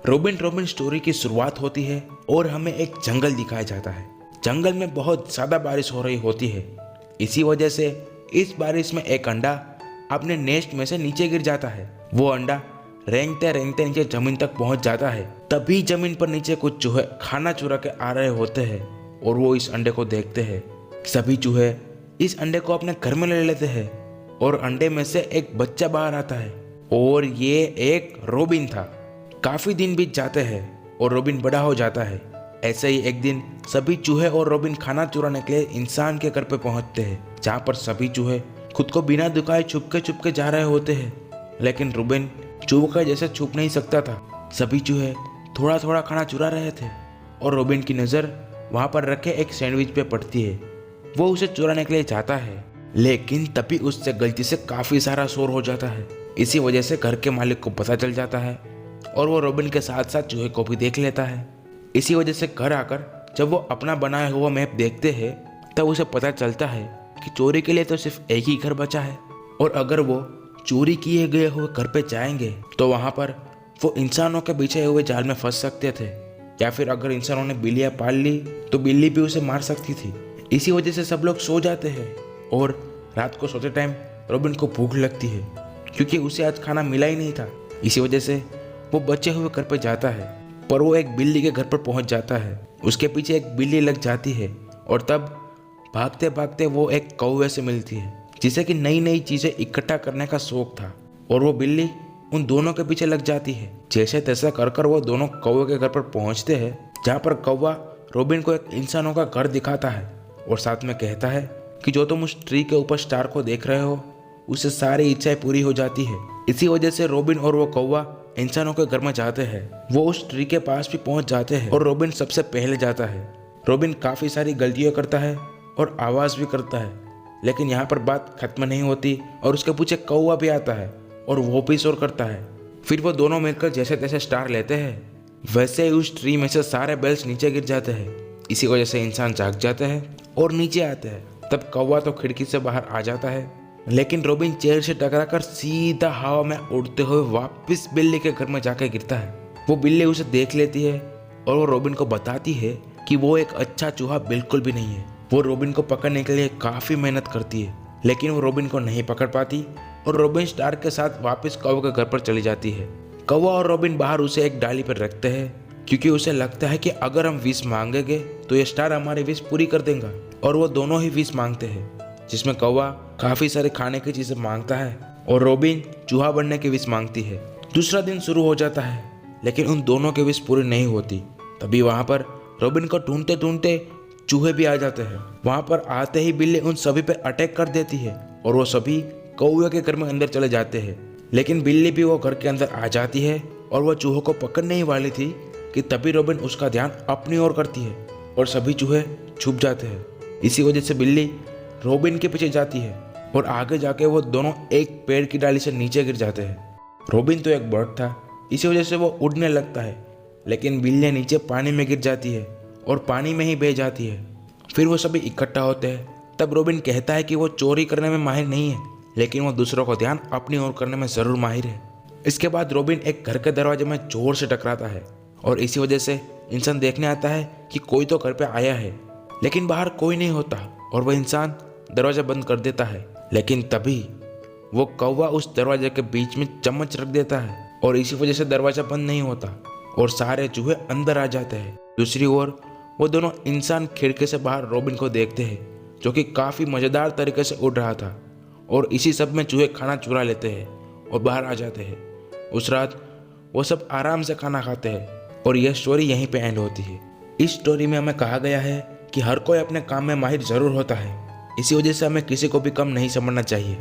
Robin story की शुरुआत होती है और हमें एक जंगल दिखाया जाता है। जंगल में बहुत ज़्यादा बारिश हो रही होती है। इसी वजह से इस बारिश में एक अंडा अपने नेस्ट में से नीचे गिर जाता है। वो अंडा रेंगते रेंगते नीचे जमीन तक पहुंच जाता है। तभी जमीन पर नीचे कुछ चूहे खाना चुरा के आ रहे होते हैं और वो इस अंडे को देखते हैं। सभी चूहे इस अंडे को अपने घर में ले लेते हैं और अंडे में से एक बच्चा बाहर आता है और ये एक रॉबिन था। काफी दिन बीत जाते हैं और रॉबिन बड़ा हो जाता है। ऐसे ही एक दिन सभी चूहे और रॉबिन खाना चुराने के लिए इंसान के घर पे पहुंचते हैं, जहाँ पर सभी चूहे खुद को बिना दिखाए छुपके जा रहे होते हैं। लेकिन रॉबिन चूहे जैसे छुप नहीं सकता था। सभी चूहे थोड़ा थोड़ा खाना चुरा रहे थे और रॉबिन की नज़र वहाँ पर रखे एक सैंडविच पे पड़ती है। वो उसे चुराने के लिए जाता है, लेकिन तभी उससे गलती से काफ़ी सारा शोर हो जाता है। इसी वजह से घर के मालिक को पता चल जाता है और वो रॉबिन के साथ साथ चूहे को भी देख लेता है। इसी वजह से घर आकर जब वो अपना बनाया हुआ मैप देखते हैं तब उसे पता चलता है कि चोरी के लिए तो सिर्फ एक ही घर बचा है और अगर वो चोरी किए गए हुए घर पे जाएंगे तो वहाँ पर वो इंसानों के बिछे हुए जाल में फंस सकते थे, या फिर अगर इंसानों ने बिल्लियाँ पाल ली तो बिल्ली भी उसे मार सकती थी। इसी वजह से सब लोग सो जाते हैं और रात को सोते टाइम रॉबिन को भूख लगती है क्योंकि उसे आज खाना मिला ही नहीं था। इसी वजह से वो बचे हुए घर पर जाता है, पर वो एक बिल्ली के घर पर पहुंच जाता है। उसके पीछे एक बिल्ली लग जाती है और तब भागते भागते वो एक कौवे से मिलती है जिसे कि नई नई चीज़ें इकट्ठा करने का शौक था और वो बिल्ली उन दोनों के पीछे लग जाती है। जैसे तैसा कर वो दोनों कौवे के घर पर पहुंचते हैं, जहाँ पर कौवा रॉबिन को एक इंसानों का घर दिखाता है और साथ में कहता है कि जो तुम उस ट्री के ऊपर स्टार को देख रहे हो उससे सारी इच्छाएं पूरी हो जाती है। इसी वजह से रॉबिन और वो कौवा इंसानों के घर में जाते हैं। वो उस ट्री के पास भी पहुंच जाते हैं और रॉबिन सबसे पहले जाता है। रॉबिन काफ़ी सारी गलतियां करता है और आवाज़ भी करता है, लेकिन यहाँ पर बात खत्म नहीं होती और उसके पीछे कौवा भी आता है और वो भी शोर करता है। फिर वो दोनों मिलकर जैसे तैसे स्टार लेते हैं, वैसे ही उस ट्री में से सारे बेल्स नीचे गिर जाते हैं। इसी वजह से इंसान जाग जाते हैं और नीचे आते हैं। तब कौवा तो खिड़की से बाहर आ जाता है, लेकिन रॉबिन चेयर से टकराकर सीधा हवा में उड़ते हुए वापस बिल्ली के घर में जाकर गिरता है। वो बिल्ली उसे देख लेती है और वो रॉबिन को बताती है कि वो एक अच्छा चूहा बिल्कुल भी नहीं है। वो रॉबिन को पकड़ने के लिए काफ़ी मेहनत करती है, लेकिन वो रॉबिन को नहीं पकड़ पाती और रॉबिन स्टार के साथ वापस कौवे के घर पर चली जाती है। कौवा और रॉबिन बाहर उसे एक डाली पर रखते हैं क्योंकि उसे लगता है कि अगर हम विश मांगेंगे तो ये स्टार हमारी विश पूरी कर देगा, और वो दोनों ही विश मांगते हैं, जिसमें कौवा काफ़ी सारे खाने की चीज़ें मांगता है और रॉबिन चूहा बनने की विश मांगती है। दूसरा दिन शुरू हो जाता है, लेकिन उन दोनों की विश पूरी नहीं होती। तभी वहाँ पर रॉबिन को ढूंढते ढूंढते चूहे भी आ जाते हैं। वहाँ पर आते ही बिल्ली उन सभी पे अटैक कर देती है और वो सभी कौवे के घर में अंदर चले जाते हैं। लेकिन बिल्ली भी वो घर के अंदर आ जाती है और वह चूहों को पकड़ने ही वाली थी कि तभी रॉबिन उसका ध्यान अपनी ओर करती है और सभी चूहे छुप जाते हैं। इसी वजह से बिल्ली रॉबिन के पीछे जाती है और आगे जाके वो दोनों एक पेड़ की डाली से नीचे गिर जाते हैं। रॉबिन तो एक बर्ड था, इसी वजह से वो उड़ने लगता है, लेकिन बिल्ली नीचे पानी में गिर जाती है और पानी में ही बह जाती है। फिर वो सभी इकट्ठा होते हैं। तब रॉबिन कहता है कि वो चोरी करने में माहिर नहीं है, लेकिन वो दूसरों को ध्यान अपनी ओर करने में ज़रूर माहिर है। इसके बाद रॉबिन एक घर के दरवाजे में जोर से टकराता है और इसी वजह से इंसान देखने आता है कि कोई तो घर पे आया है, लेकिन बाहर कोई नहीं होता और वह इंसान दरवाज़ा बंद कर देता है। लेकिन तभी वो कौवा उस दरवाजे के बीच में चम्मच रख देता है और इसी वजह से दरवाज़ा बंद नहीं होता और सारे चूहे अंदर आ जाते हैं। दूसरी ओर वो दोनों इंसान खिड़की से बाहर रॉबिन को देखते हैं, जो कि काफ़ी मज़ेदार तरीके से उड़ रहा था, और इसी सब में चूहे खाना चुरा लेते हैं और बाहर आ जाते हैं। उस रात वो सब आराम से खाना खाते हैं और यह स्टोरी यहीं पे एंड होती है। इस स्टोरी में हमें कहा गया है कि हर कोई अपने काम में माहिर ज़रूर होता है, इसी वजह से हमें किसी को भी कम नहीं समझना चाहिए।